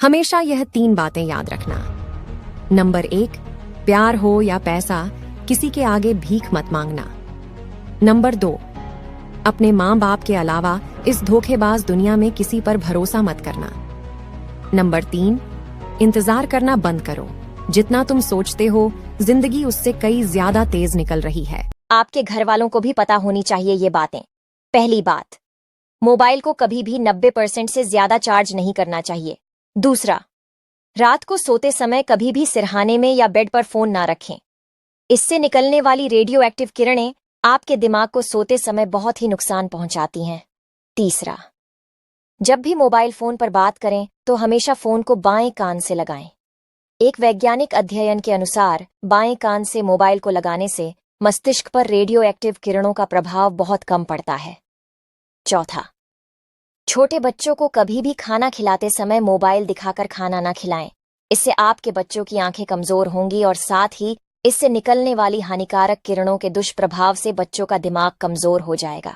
हमेशा यह 3 बातें याद रखना। नंबर 1, प्यार हो या पैसा, किसी के आगे भीख मत मांगना। नंबर 2, अपने माँ बाप के अलावा इस धोखेबाज दुनिया में किसी पर भरोसा मत करना। नंबर 3, इंतजार करना बंद करो। जितना तुम सोचते हो, जिंदगी उससे कई ज्यादा तेज निकल रही है। आपके घर वालों को भी पता होनी चाहिए ये बातें। पहली बात, मोबाइल को कभी भी 90% से ज्यादा चार्ज नहीं करना चाहिए। दूसरा, रात को सोते समय कभी भी सिरहाने में या बेड पर फोन ना रखें। इससे निकलने वाली रेडियो एक्टिव किरणें आपके दिमाग को सोते समय बहुत ही नुकसान पहुंचाती हैं। तीसरा, जब भी मोबाइल फोन पर बात करें तो हमेशा फोन को बाएं कान से लगाएं। एक वैज्ञानिक अध्ययन के अनुसार बाएं कान से मोबाइल को लगाने से मस्तिष्क पर रेडियो एक्टिव किरणों का प्रभाव बहुत कम पड़ता है। चौथा, छोटे बच्चों को कभी भी खाना खिलाते समय मोबाइल दिखाकर खाना ना खिलाएं। इससे आपके बच्चों की आंखें कमजोर होंगी और साथ ही इससे निकलने वाली हानिकारक किरणों के दुष्प्रभाव से बच्चों का दिमाग कमजोर हो जाएगा।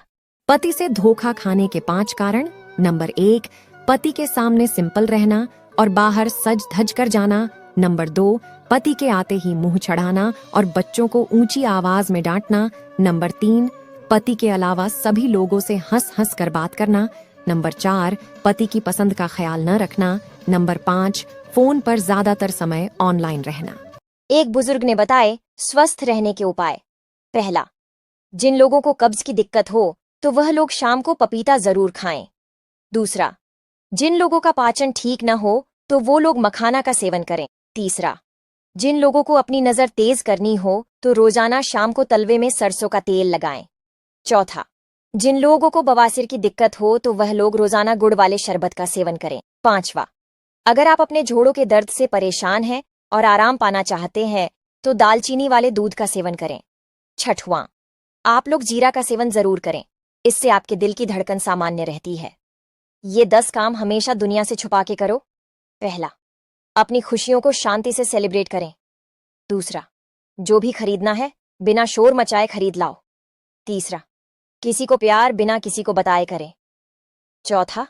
पति से धोखा खाने के 5 कारण। नंबर 1, पति के सामने सिंपल रहना और बाहर सज धज कर जाना। नंबर 2, पति के आते ही मुंह चढ़ाना और बच्चों को ऊंची आवाज में डांटना। नंबर 3, पति के अलावा सभी लोगों से हंस हंस कर बात करना। नंबर 4, पति की पसंद का ख्याल न रखना। नंबर 5, फोन पर ज्यादातर समय ऑनलाइन रहना। एक बुजुर्ग ने बताए स्वस्थ रहने के उपाय। पहला, जिन लोगों को कब्ज की दिक्कत हो तो वह लोग शाम को पपीता जरूर खाएं। दूसरा, जिन लोगों का पाचन ठीक न हो तो वो लोग मखाना का सेवन करें। तीसरा, जिन लोगों को अपनी नजर तेज करनी हो तो रोजाना शाम को तलवे में सरसों का तेल लगाएं। चौथा, जिन लोगों को बवासीर की दिक्कत हो तो वह लोग रोजाना गुड़ वाले शरबत का सेवन करें। पांचवा, अगर आप अपने जोड़ों के दर्द से परेशान हैं और आराम पाना चाहते हैं तो दालचीनी वाले दूध का सेवन करें। छठवां, आप लोग जीरा का सेवन जरूर करें। इससे आपके दिल की धड़कन सामान्य रहती है। ये 10 काम हमेशा दुनिया से छुपा के करो। पहला, अपनी खुशियों को शांति से सेलिब्रेट करें। दूसरा, जो भी खरीदना है बिना शोर मचाए खरीद लाओ। तीसरा, किसी को प्यार बिना किसी को बताए करें। चौथा,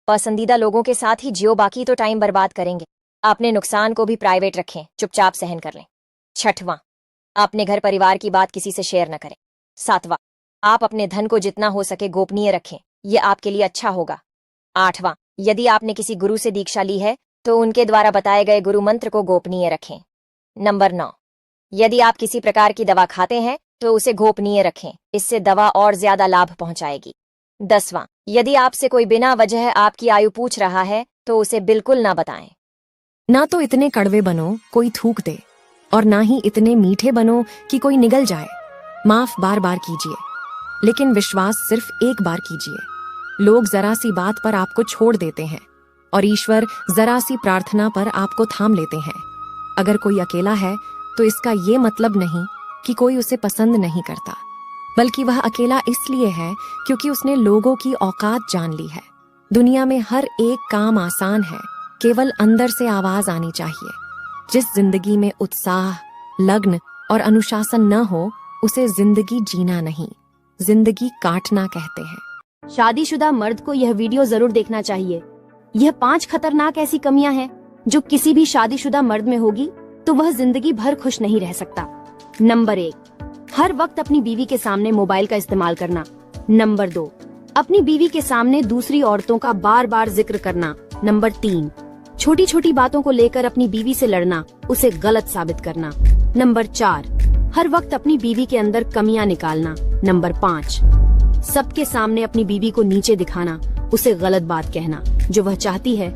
पसंदीदा लोगों के साथ ही जियो, बाकी तो टाइम बर्बाद करेंगे। अपने नुकसान को भी प्राइवेट रखें, चुपचाप सहन कर लें। छठवां, अपने घर परिवार की बात किसी से शेयर न करें। सातवां, आप अपने धन को जितना हो सके गोपनीय रखें, यह आपके लिए अच्छा होगा। आठवां, यदि आपने किसी गुरु से दीक्षा ली है तो उनके द्वारा बताए गए गुरु मंत्र को गोपनीय रखें। नंबर 9, यदि आप किसी प्रकार की दवा खाते हैं तो उसे गोपनीय रखें, इससे दवा और ज्यादा लाभ पहुंचाएगी। 10वां, यदि आपसे कोई बिना वजह आपकी आयु पूछ रहा है तो उसे बिल्कुल ना बताएं। ना तो इतने कड़वे बनो कोई थूक दे और ना ही इतने मीठे बनो कि कोई निगल जाए। माफ बार बार कीजिए, लेकिन विश्वास सिर्फ एक बार कीजिए। लोग जरा सी बात पर आपको छोड़ देते हैं और ईश्वर जरा सी प्रार्थना पर आपको थाम लेते हैं। अगर कोई अकेला है तो इसका ये मतलब नहीं कि कोई उसे पसंद नहीं करता, बल्कि वह अकेला इसलिए है क्योंकि उसने लोगों की औकात जान ली है। दुनिया में हर एक काम आसान है, केवल अंदर से आवाज आनी चाहिए। जिस जिंदगी में उत्साह, लग्न और अनुशासन न हो उसे जिंदगी जीना नहीं, जिंदगी काटना कहते हैं। शादीशुदा मर्द को यह वीडियो जरूर देखना चाहिए। यह 5 खतरनाक ऐसी कमियां हैं जो किसी भी शादीशुदा मर्द में होगी तो वह जिंदगी भर खुश नहीं रह सकता। नंबर 1, हर वक्त अपनी बीवी के सामने मोबाइल का इस्तेमाल करना। नंबर 2, अपनी बीवी के सामने दूसरी औरतों का बार बार जिक्र करना। नंबर 3, छोटी छोटी बातों को लेकर अपनी बीवी से लड़ना, उसे गलत साबित करना। नंबर 4, हर वक्त अपनी बीवी के अंदर कमियां निकालना। नंबर 5, सबके सामने अपनी बीवी को नीचे दिखाना, उसे गलत बात कहना जो वह चाहती है।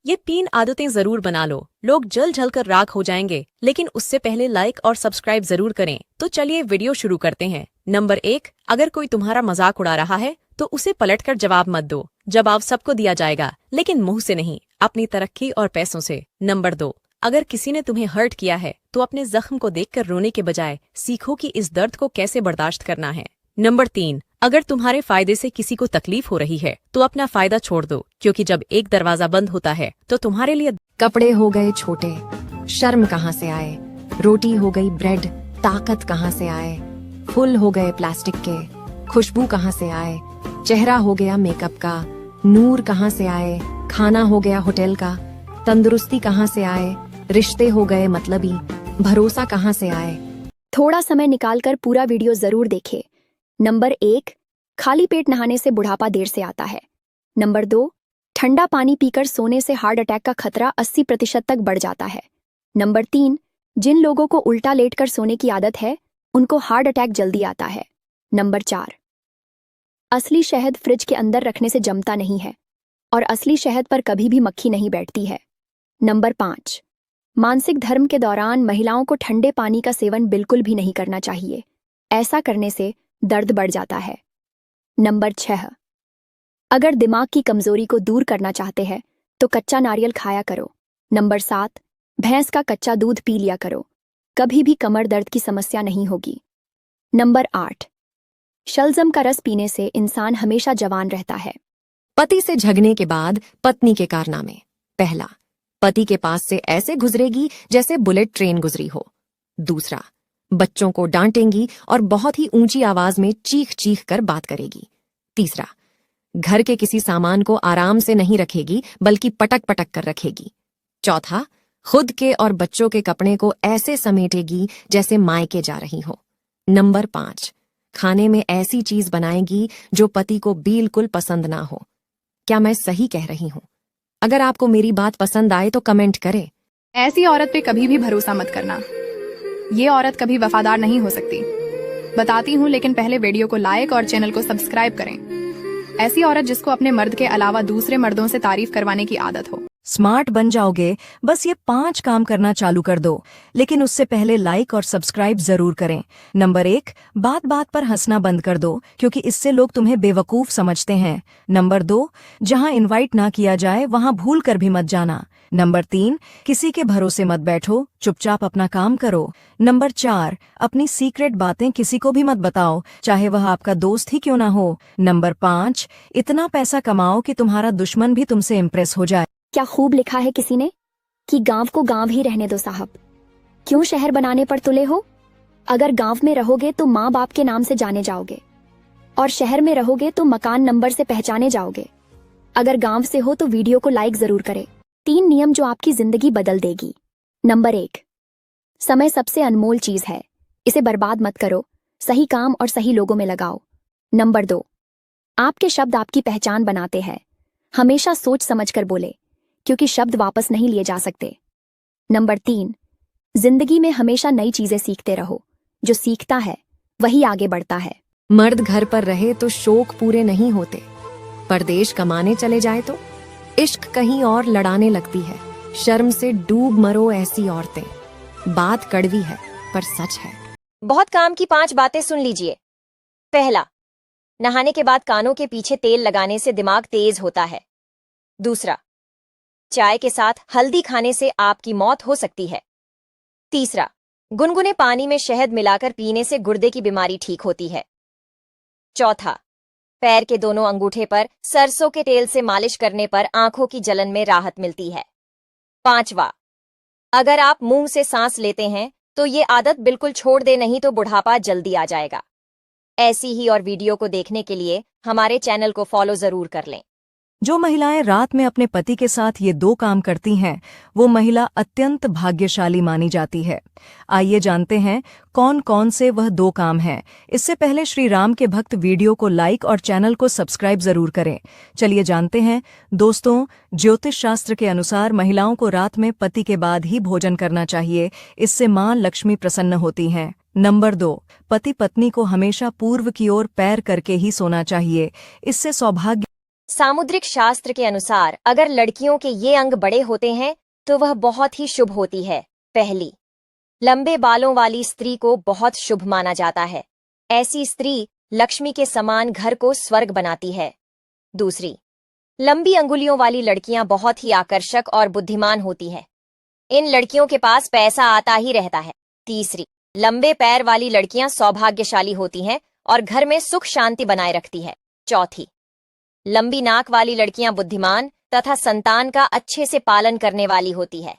ये 3 आदतें जरूर बना लो। लोग जल जल कर राख हो जाएंगे, लेकिन उससे पहले लाइक और सब्सक्राइब जरूर करें। तो चलिए वीडियो शुरू करते हैं। नंबर 1, अगर कोई तुम्हारा मजाक उड़ा रहा है तो उसे पलटकर जवाब मत दो। जवाब सबको दिया जाएगा, लेकिन मुंह से नहीं, अपनी तरक्की और पैसों से। नंबर 2, अगर किसी ने तुम्हें हर्ट किया है तो अपने जख्म को देखकर रोने के बजाय सीखो कि इस दर्द को कैसे बर्दाश्त करना है। नंबर 3, अगर तुम्हारे फायदे से किसी को तकलीफ हो रही है तो अपना फायदा छोड़ दो, क्योंकि जब एक दरवाजा बंद होता है तो तुम्हारे लिए कपड़े हो गए छोटे, शर्म कहाँ से आए। रोटी हो गई ब्रेड, ताकत कहाँ से आए। फूल हो गए प्लास्टिक के, खुशबू कहाँ से आए। चेहरा हो गया मेकअप का, नूर कहाँ से आए। खाना हो गया होटल का, तंदुरुस्ती कहाँ से आए, रिश्ते हो गए मतलबी, भरोसा कहाँ से आए। थोड़ा समय निकालकर पूरा वीडियो जरूर देखें। नंबर 1, खाली पेट नहाने से बुढ़ापा देर से आता है। नंबर 2, ठंडा पानी पीकर सोने से हार्ट अटैक का खतरा 80% तक बढ़ जाता है। नंबर 3, जिन लोगों को उल्टा लेटकर सोने की आदत है उनको हार्ट अटैक जल्दी आता है। नंबर 4, असली शहद फ्रिज के अंदर रखने से जमता नहीं है और असली शहद पर कभी भी मक्खी नहीं बैठती है। नंबर 5, मासिक धर्म के दौरान महिलाओं को ठंडे पानी का सेवन बिल्कुल भी नहीं करना चाहिए, ऐसा करने से दर्द बढ़ जाता है। नंबर 6, अगर दिमाग की कमजोरी को दूर करना चाहते हैं तो कच्चा नारियल खाया करो। नंबर 7, भैंस का कच्चा दूध पी लिया करो, कभी भी कमर दर्द की समस्या नहीं होगी। नंबर 8, शलजम का रस पीने से इंसान हमेशा जवान रहता है। पति से झगड़ने के बाद पत्नी के कारनामे। पहला, पति के पास से ऐसे गुजरेगी जैसे बुलेट ट्रेन गुजरी हो। दूसरा, बच्चों को डांटेंगी और बहुत ही ऊंची आवाज में चीख चीख कर बात करेगी। तीसरा, घर के किसी सामान को आराम से नहीं रखेगी बल्कि पटक पटक कर रखेगी। चौथा, खुद के और बच्चों के कपड़े को ऐसे समेटेगी जैसे मायके जा रही हो। नंबर 5, खाने में ऐसी चीज बनाएगी जो पति को बिल्कुल पसंद ना हो। क्या मैं सही कह रही हूं? अगर आपको मेरी बात पसंद आए तो कमेंट करें। ऐसी औरत पे कभी भी भरोसा मत करना। ये औरत कभी वफादार नहीं हो सकती। बताती हूँ, लेकिन पहले वीडियो को लाइक और चैनल को सब्सक्राइब करें। ऐसी औरत जिसको अपने मर्द के अलावा दूसरे मर्दों से तारीफ करवाने की आदत हो। स्मार्ट बन जाओगे, बस ये 5 काम करना चालू कर दो, लेकिन उससे पहले लाइक और सब्सक्राइब जरूर करें। नंबर 1, बात बात पर हंसना बंद कर दो, क्योंकि इससे लोग तुम्हें बेवकूफ समझते हैं। नंबर 2, जहां इनवाइट ना किया जाए वहां भूल कर भी मत जाना। नंबर 3, किसी के भरोसे मत बैठो, चुपचाप अपना काम करो। नंबर 4, अपनी सीक्रेट बातें किसी को भी मत बताओ, चाहे वह आपका दोस्त ही क्यों ना हो। नंबर 5, इतना पैसा कमाओ कि तुम्हारा दुश्मन भी तुमसे इम्प्रेस हो जाए। क्या खूब लिखा है किसी ने कि गांव को गांव ही रहने दो साहब, क्यों शहर बनाने पर तुले हो। अगर गांव में रहोगे तो माँ बाप के नाम से जाने जाओगे और शहर में रहोगे तो मकान नंबर से पहचाने जाओगे। अगर गांव से हो तो वीडियो को लाइक जरूर करें। 3 नियम जो आपकी जिंदगी बदल देगी। नंबर 1, समय सबसे अनमोल चीज है, इसे बर्बाद मत करो, सही काम और सही लोगों में लगाओ। नंबर 2, आपके शब्द आपकी पहचान बनाते हैं, हमेशा सोच समझ कर बोले, क्योंकि शब्द वापस नहीं लिए जा सकते। नंबर 3, जिंदगी में हमेशा नई चीजें सीखते रहो, जो सीखता है वही आगे बढ़ता है। मर्द घर पर रहे तो शौक पूरे नहीं होते, परदेश कमाने चले जाए तो इश्क कहीं और लड़ाने लगती है। शर्म से डूब मरो ऐसी औरतें। बात कड़वी है पर सच है। बहुत काम की 5 बातें सुन लीजिए। पहला, नहाने के बाद कानों के पीछे तेल लगाने से दिमाग तेज होता है। दूसरा, चाय के साथ हल्दी खाने से आपकी मौत हो सकती है। तीसरा, गुनगुने पानी में शहद मिलाकर पीने से गुर्दे की बीमारी ठीक होती है। चौथा, पैर के दोनों अंगूठे पर सरसों के तेल से मालिश करने पर आंखों की जलन में राहत मिलती है। 5वां, अगर आप मुंह से सांस लेते हैं तो ये आदत बिल्कुल छोड़ दे, नहीं तो बुढ़ापा जल्दी आ जाएगा। ऐसी ही और वीडियो को देखने के लिए हमारे चैनल को फॉलो जरूर कर लें। जो महिलाएं रात में अपने पति के साथ ये 2 काम करती हैं, वो महिला अत्यंत भाग्यशाली मानी जाती है। आइए जानते हैं कौन कौन से वह 2 काम हैं। इससे पहले श्री राम के भक्त वीडियो को लाइक और चैनल को सब्सक्राइब जरूर करें। चलिए जानते हैं। दोस्तों, ज्योतिष शास्त्र के अनुसार महिलाओं को रात में पति के बाद ही भोजन करना चाहिए, इससे मां लक्ष्मी प्रसन्न होती हैं। नंबर 2, पति पत्नी को हमेशा पूर्व की ओर पैर करके ही सोना चाहिए, इससे सौभाग्य। सामुद्रिक शास्त्र के अनुसार अगर लड़कियों के ये अंग बड़े होते हैं तो वह बहुत ही शुभ होती है। पहली, लंबे बालों वाली स्त्री को बहुत शुभ माना जाता है। ऐसी स्त्री लक्ष्मी के समान घर को स्वर्ग बनाती है। दूसरी, लंबी अंगुलियों वाली लड़कियां बहुत ही आकर्षक और बुद्धिमान होती है। इन लड़कियों के पास पैसा आता ही रहता है। तीसरी, लंबे पैर वाली लड़कियां सौभाग्यशाली होती हैं और घर में सुख शांति बनाए रखती है। चौथी, लंबी नाक वाली लड़कियां बुद्धिमान तथा संतान का अच्छे से पालन करने वाली होती है।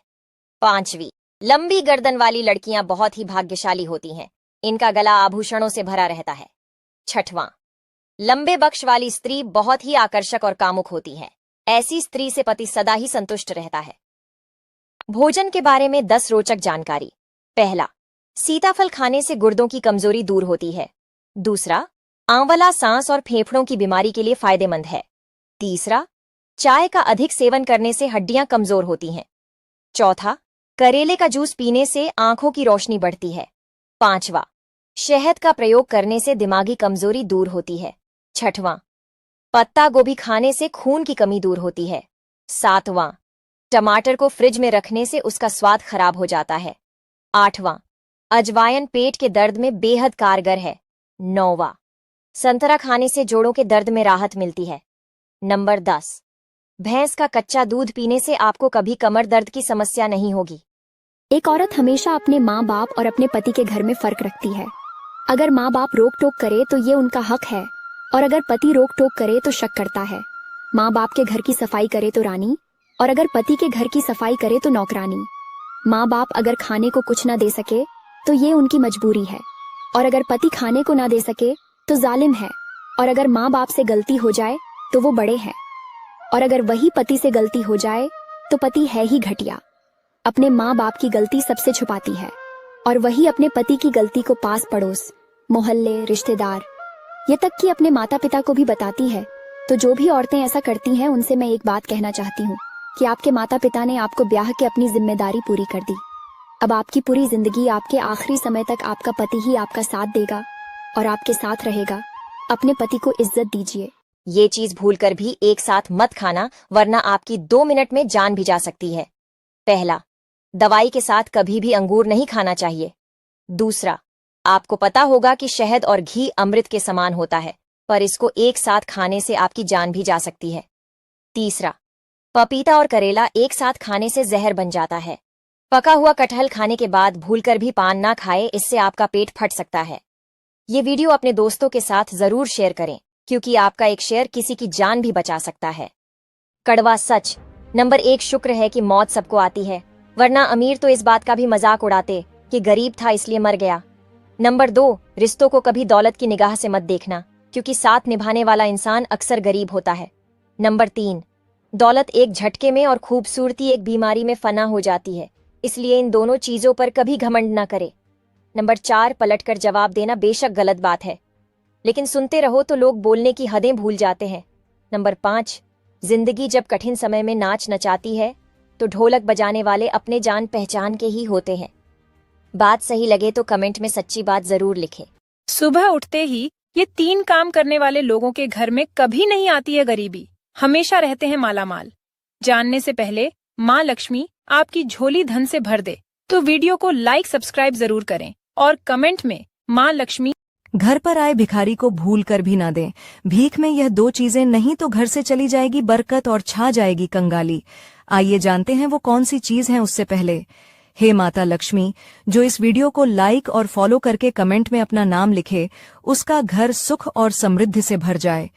5वीं, लंबी गर्दन वाली लड़कियां बहुत ही भाग्यशाली होती हैं, इनका गला आभूषणों से भरा रहता है। 6वां, लंबे बक्ष वाली स्त्री बहुत ही आकर्षक और कामुक होती है। ऐसी स्त्री से पति सदा ही संतुष्ट रहता है। भोजन के बारे में 10 रोचक जानकारी। पहला, सीताफल खाने से गुर्दों की कमजोरी दूर होती है। दूसरा, आंवला सांस और फेफड़ों की बीमारी के लिए फायदेमंद है। तीसरा, चाय का अधिक सेवन करने से हड्डियां कमजोर होती हैं। चौथा, करेले का जूस पीने से आंखों की रोशनी बढ़ती है। पांचवा, शहद का प्रयोग करने से दिमागी कमजोरी दूर होती है। छठवां, पत्ता गोभी खाने से खून की कमी दूर होती है। सातवां, टमाटर को फ्रिज में रखने से उसका स्वाद खराब हो जाता है। आठवां, अजवायन पेट के दर्द में बेहद कारगर है। नौवां, संतरा खाने से जोड़ों के दर्द में राहत मिलती है। नंबर 10, भैंस का कच्चा दूध पीने से आपको कभी कमर दर्द की समस्या नहीं होगी। एक औरत हमेशा अपने माँ बाप और अपने पति के घर में फर्क रखती है। अगर माँ बाप रोक टोक करे तो ये उनका हक है, और अगर पति रोक टोक करे तो शक करता है। माँ बाप के घर की सफाई करे तो रानी, और अगर पति के घर की सफाई करे तो नौकरानी। माँ बाप अगर खाने को कुछ ना दे सके तो ये उनकी मजबूरी है, और अगर पति खाने को ना दे सके तो जालिम है, और अगर माँ बाप से गलती हो जाए तो वो बड़े हैं, और अगर वही पति से गलती हो जाए तो पति है ही घटिया। अपने माँ बाप की गलती सबसे छुपाती है, और वही अपने पति की गलती को पास पड़ोस, मोहल्ले, रिश्तेदार, ये तक कि अपने माता पिता को भी बताती है। तो जो भी औरतें ऐसा करती हैं उनसे मैं एक बात कहना चाहती हूँ कि आपके माता पिता ने आपको ब्याह के अपनी जिम्मेदारी पूरी कर दी। अब आपकी पूरी जिंदगी, आपके आखिरी समय तक आपका पति ही आपका साथ देगा और आपके साथ रहेगा। अपने पति को इज्जत दीजिए। ये चीज भूलकर भी एक साथ मत खाना, वरना आपकी 2 मिनट में जान भी जा सकती है। पहला, दवाई के साथ कभी भी अंगूर नहीं खाना चाहिए। दूसरा, आपको पता होगा कि शहद और घी अमृत के समान होता है, पर इसको एक साथ खाने से आपकी जान भी जा सकती है। तीसरा, पपीता और करेला एक साथ खाने से जहर बन जाता है। पका हुआ कटहल खाने के बाद भूलकर भी पान ना खाए, इससे आपका पेट फट सकता है। ये वीडियो अपने दोस्तों के साथ जरूर शेयर करें, क्योंकि आपका एक शेयर किसी की जान भी बचा सकता है। कड़वा सच। नंबर 1, शुक्र है कि मौत सबको आती है, वरना अमीर तो इस बात का भी मजाक उड़ाते कि गरीब था इसलिए मर गया। नंबर 2, रिश्तों को कभी दौलत की निगाह से मत देखना, क्योंकि साथ निभाने वाला इंसान अक्सर गरीब होता है। नंबर 3, दौलत एक झटके में और खूबसूरती एक बीमारी में फना हो जाती है, इसलिए इन दोनों चीजों पर कभी घमंड न करे। नंबर 4, पलटकर जवाब देना बेशक गलत बात है, लेकिन सुनते रहो तो लोग बोलने की हदें भूल जाते हैं। नंबर 5, जिंदगी जब कठिन समय में नाच नचाती है तो ढोलक बजाने वाले अपने जान पहचान के ही होते हैं। बात सही लगे तो कमेंट में सच्ची बात जरूर लिखें। सुबह उठते ही ये 3 काम करने वाले लोगों के घर में कभी नहीं आती है गरीबी, हमेशा रहते हैं मालामाल। जानने से पहले माँ लक्ष्मी आपकी झोली धन से भर दे, तो वीडियो को लाइक सब्सक्राइब जरूर करें और कमेंट में माँ लक्ष्मी। घर पर आए भिखारी को भूल कर भी ना दें। भीख में यह 2 चीजें नहीं तो घर से चली जाएगी बरकत और छा जाएगी कंगाली। आइए जानते हैं वो कौन सी चीज है। उससे पहले, हे माता लक्ष्मी, जो इस वीडियो को लाइक और फॉलो करके कमेंट में अपना नाम लिखे, उसका घर सुख और समृद्धि से भर जाए।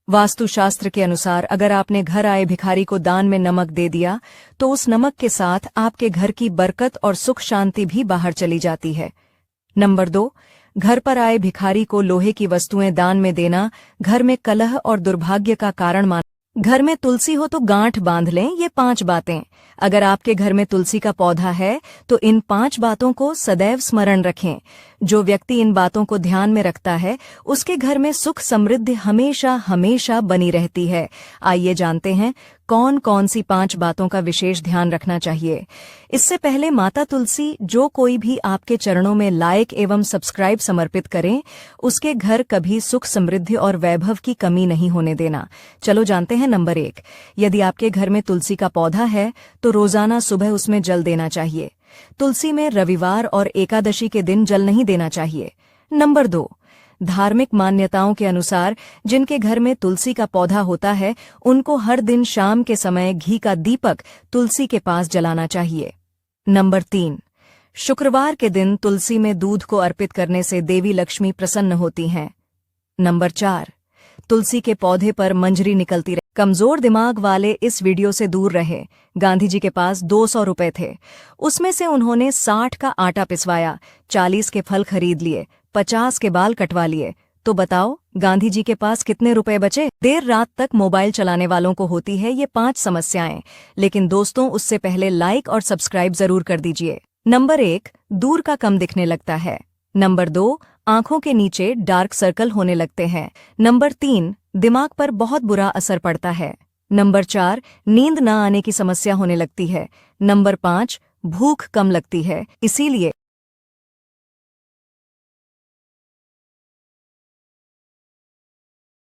वास्तुशास्त्र के अनुसार अगर आपने घर आए भिखारी को दान में नमक दे दिया तो उस नमक के साथ आपके घर की बरकत और सुख शांति भी बाहर चली जाती है। नंबर 2, घर पर आए भिखारी को लोहे की वस्तुएं दान में देना घर में कलह और दुर्भाग्य का कारण मान। घर में तुलसी हो तो गांठ बांध लें। ये 5 बातें। अगर आपके घर में तुलसी का पौधा है तो इन 5 बातों को सदैव स्मरण रखें। जो व्यक्ति इन बातों को ध्यान में रखता है उसके घर में सुख समृद्धि हमेशा हमेशा बनी रहती है। आइए जानते हैं कौन कौन सी 5 बातों का विशेष ध्यान रखना चाहिए। इससे पहले माता तुलसी जो कोई भी आपके चरणों में लाइक एवं सब्सक्राइब समर्पित करें, उसके घर कभी सुख समृद्धि और वैभव की कमी नहीं होने देना। चलो जानते हैं। नंबर 1, यदि आपके घर में तुलसी का पौधा है तो रोजाना सुबह उसमें जल देना चाहिए। तुलसी में रविवार और एकादशी के दिन जल नहीं देना चाहिए। नंबर 2, धार्मिक मान्यताओं के अनुसार जिनके घर में तुलसी का पौधा होता है उनको हर दिन शाम के समय घी का दीपक तुलसी के पास जलाना चाहिए। नंबर 3, शुक्रवार के दिन तुलसी में दूध को अर्पित करने से देवी लक्ष्मी प्रसन्न होती हैं। नंबर 4, तुलसी के पौधे पर मंजरी निकलती रहे। कमजोर दिमाग वाले इस वीडियो से दूर रहे। गांधी जी के पास 200 रुपए थे, उसमें से उन्होंने 60 का आटा पिसवाया, 40 के फल खरीद लिए, 50 के बाल कटवा लिए, तो बताओ गांधी जी के पास कितने रुपए बचे? देर रात तक मोबाइल चलाने वालों को होती है ये 5 समस्याएं, लेकिन दोस्तों उससे पहले लाइक और सब्सक्राइब जरूर कर दीजिए। नंबर 1, दूर का कम दिखने लगता है। नंबर 2, आंखों के नीचे डार्क सर्कल होने लगते हैं। नंबर 3, दिमाग पर बहुत बुरा असर पड़ता है। नंबर 4, नींद न आने की समस्या होने लगती है। नंबर 5, भूख कम लगती है। इसीलिए